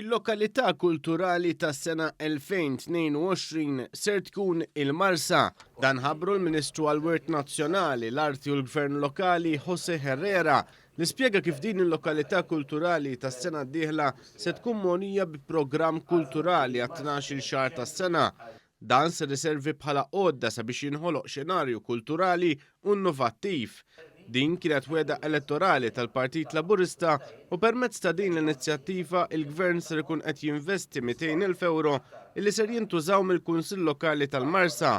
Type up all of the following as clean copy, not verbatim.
Il-lokalità kulturali tas-sena 2022 ser tkun il-Marsa. Dan ħabbru l-Ministru għall-Wirt Nazzjonali, l-Arti u l-Gvern Lokali Jose Herrera li spjega kif din il-lokalità kulturali tas-sena d-dieħla se tkun monija bi programm kulturali għat-12 xahar tas-sena. Dan se riservi bħala għodda sabiex jinħoloq xenarju kulturali u innovattiv. Din kienet weda elettorali tal-Partit Laburista u permezz ta' din l-inizjattiva il-Gvern ser ikun qed jinvesti 200,000 euro illi ser jintużaw mill-Kunsill Lokali tal-Marsa.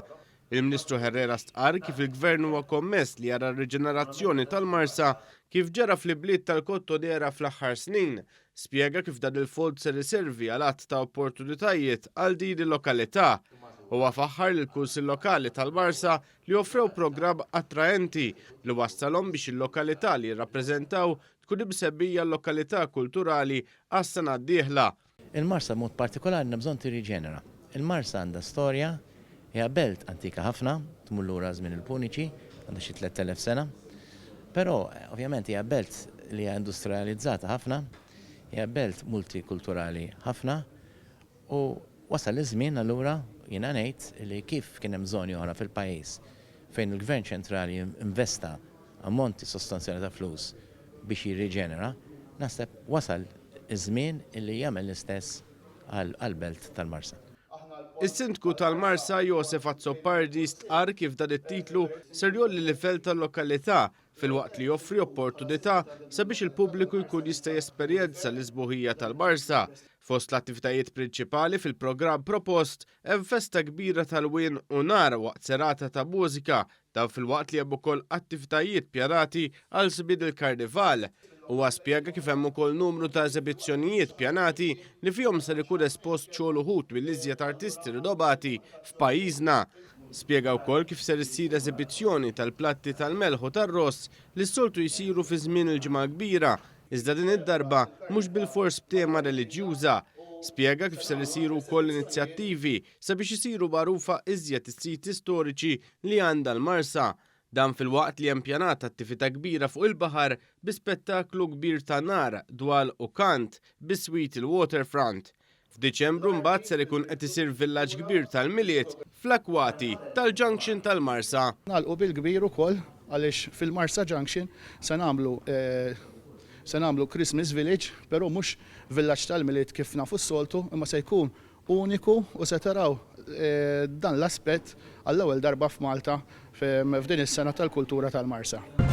Il-Ministru Herrera stqar kif il-Gvern huwa kommess li jara r-riġenerazzjoni tal-Marsa kif ġara fl-ibliet tal-Kottodera fl-aħħar snin. Spjega kif dan il-fond se riservi għal att ta' opportunitajiet għal din il-lokalità. Huwa faħħar lill-Kunsill Lokali tal-Marsa li offrew programm attraenti li wassalhom biex il-lokalità li jirrappreżentaw tkun imsebbija l-lokalità kulturali għas-sena d-dieħla. Il-Marsa mod partikolari bżonn tirriġenera. Il-Marsa għandha storja, hija belt antika ħafna, tmur lura żmien il-Puniċi, għandha xi 3000 sena. Però ovvjament hija belt li hija industrializzata ħafna, hija belt multikulturali ħafna u wasal iż-żmien allura jiena ngħid li kif kien hemm żoni oħra fil-pajjiż fejn il-Gvern ċentrali investa ammonti sostanzjali ta' flus biex jirriġenera, naħseb wasal iż-żmien illi jagħmel l-istess għall-belt tal-Marsa. Is-Sindku tal-Marsa Josef Azzopardi stqar kif dan it-titlu ser jolli livell tal-lokalità fil-waqt li joffri opportunità sabiex il-pubbliku jkun jista' jesperjenza l-isbuħija tal-Marsa. Fost l-attivitajiet prinċipali fil-programm propost hemm festa kbira tal-wien u nar waqt serata ta' mużika dan fil-waqt li hemm ukoll attivitajiet pjanati għal żmien il-Karnival. Huwa spjega kif hemm ukoll numru ta' eżibizzjonijiet pjanati li fihom ser ikun espost xogħol uħud mill-iżjed artisti rinnovati f'pajjiżna. Spjega wkoll kif ser issir eżibizzjoni tal-platti tal-melħ u tar-ross li s-soltu jsiru fi żmien il-ġimgħa kbira. Iżda din id-darba mhux bil-fors b'tema reliġjuża. Spjega kif ser isiru wkoll inizjattivi sabiex isiru magħrufa iżjed is-siti storiċi li għandha l-Marsa. Dan fil-waqt li hemm pjanata attività kbira fuq il-baħar bi spettaklu kbir ta' nar, dwal u kant bi Sweet il-Waterfront. F'Diċembru mbagħad ser ikun qed isir villaġġ kbir tal-miliet fl-akwati tal-Junction tal-Marsa. Nagħlqu bil-kbir ukoll għaliex fil-Marsa Junction se nagħmlu Christmas Village, però mhux villaġġ tal-miliet kif nafu s-soltu, imma se jkun uniku u se taraw dan l-aspett għall-ewwel darba f'Malta f'din is-sena tal-kultura tal-Marsa.